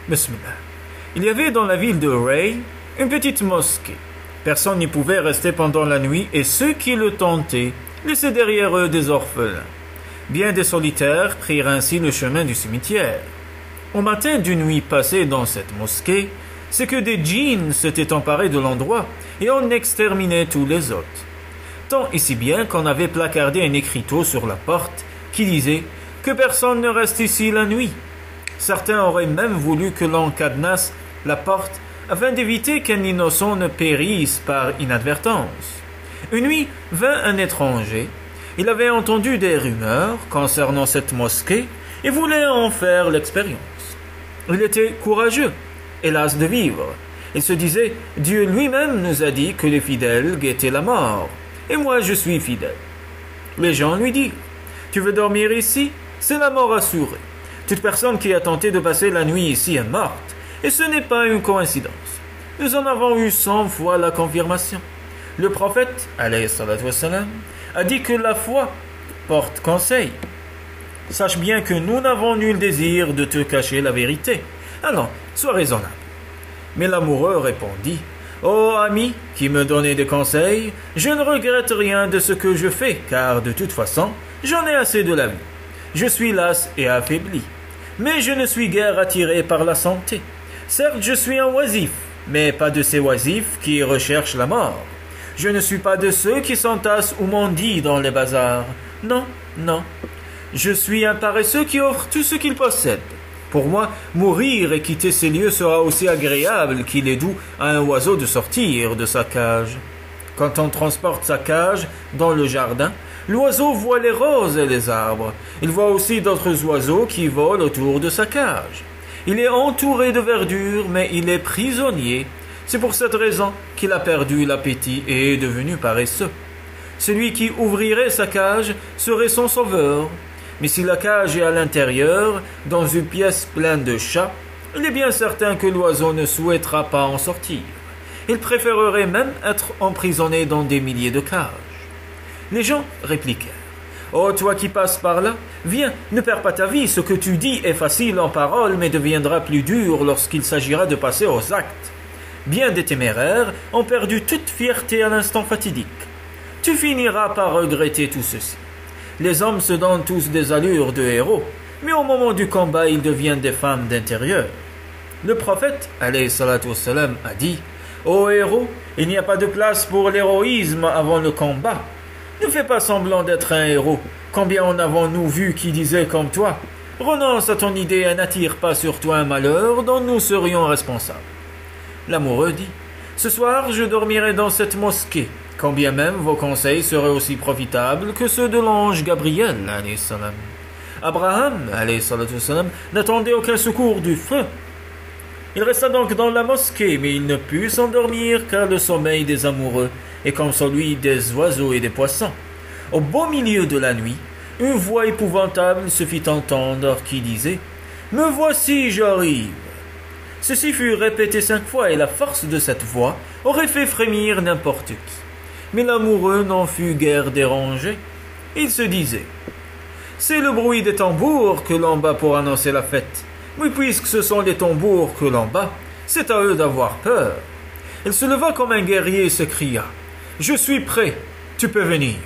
Bismillah. Il y avait dans la ville de Ray une petite mosquée. Personne n'y pouvait rester pendant la nuit et ceux qui le tentaient laissaient derrière eux des orphelins. Bien des solitaires prirent ainsi le chemin du cimetière. Au matin d'une nuit passée dans cette mosquée, c'est que des djinns s'étaient emparés de l'endroit et en exterminaient tous les autres. Tant et si bien qu'on avait placardé un écriteau sur la porte qui disait que personne ne reste ici la nuit. Certains auraient même voulu que l'on cadenasse la porte afin d'éviter qu'un innocent ne périsse par inadvertance. Une nuit vint un étranger. Il avait entendu des rumeurs concernant cette mosquée et voulait en faire l'expérience. Il était courageux et las de vivre. Il se disait « Dieu lui-même nous a dit que les fidèles guettaient la mort, et moi je suis fidèle. » Les gens lui dirent « Tu veux dormir ici? C'est la mort assurée. Toute personne qui a tenté de passer la nuit ici est morte, et ce n'est pas une coïncidence. Nous en avons eu 100 fois la confirmation. Le prophète, alayhi salatu wassalam, a dit que la foi porte conseil. Sache bien que nous n'avons nul désir de te cacher la vérité. Alors, sois raisonnable. » Mais l'amoureux répondit « Ô ami qui me donnait des conseils, je ne regrette rien de ce que je fais, car de toute façon, j'en ai assez de la vie. Je suis las et affaibli, mais je ne suis guère attiré par la santé. Certes, je suis un oisif, mais pas de ces oisifs qui recherchent la mort. Je ne suis pas de ceux qui s'entassent ou mendient dans les bazars. Non, non. Je suis un paresseux qui offre tout ce qu'il possède. Pour moi, mourir et quitter ces lieux sera aussi agréable qu'il est doux à un oiseau de sortir de sa cage. Quand on transporte sa cage dans le jardin, l'oiseau voit les roses et les arbres. Il voit aussi d'autres oiseaux qui volent autour de sa cage. Il est entouré de verdure, mais il est prisonnier. C'est pour cette raison qu'il a perdu l'appétit et est devenu paresseux. Celui qui ouvrirait sa cage serait son sauveur. Mais si la cage est à l'intérieur, dans une pièce pleine de chats, il est bien certain que l'oiseau ne souhaitera pas en sortir. Il préférerait même être emprisonné dans des milliers de cages. Les gens répliquèrent « Oh, toi qui passes par là, viens, ne perds pas ta vie, ce que tu dis est facile en parole, mais deviendra plus dur lorsqu'il s'agira de passer aux actes. Bien des téméraires ont perdu toute fierté à l'instant fatidique. Tu finiras par regretter tout ceci. Les hommes se donnent tous des allures de héros, mais au moment du combat, ils deviennent des femmes d'intérieur. » Le prophète, alayhi salatu wassalam, a dit « Ô héros, il n'y a pas de place pour l'héroïsme avant le combat. Ne fais pas semblant d'être un héros. Combien en avons-nous vu qui disaient comme toi? Renonce à ton idée et n'attire pas sur toi un malheur dont nous serions responsables. » L'amoureux dit « Ce soir, je dormirai dans cette mosquée, quand bien même vos conseils seraient aussi profitables que ceux de l'ange Gabriel, alayhi salam. » Abraham, alayhi salatu wassalam, n'attendait aucun secours du feu. Il resta donc dans la mosquée, mais il ne put s'endormir car le sommeil des amoureux est comme celui des oiseaux et des poissons. Au beau milieu de la nuit, une voix épouvantable se fit entendre qui disait « Me voici, j'arrive !» Ceci fut répété 5 fois et la force de cette voix aurait fait frémir n'importe qui. Mais l'amoureux n'en fut guère dérangé. Il se disait « C'est le bruit des tambours que l'on bat pour annoncer la fête. Mais puisque ce sont les tambours que l'on bat, c'est à eux d'avoir peur. » Il se leva comme un guerrier et s'écria « Je suis prêt, tu peux venir. »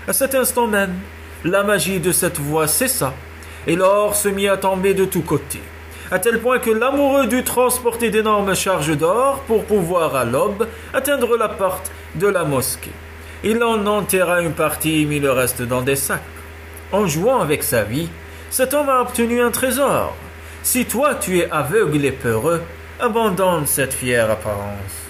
À cet instant même, la magie de cette voix cessa et l'or se mit à tomber de tous côtés, à tel point que l'amoureux dut transporter d'énormes charges d'or pour pouvoir à l'aube atteindre la porte de la mosquée. Il en enterra une partie et mit le reste dans des sacs. En jouant avec sa vie, cet homme a obtenu un trésor. Si toi tu es aveugle et peureux, abandonne cette fière apparence.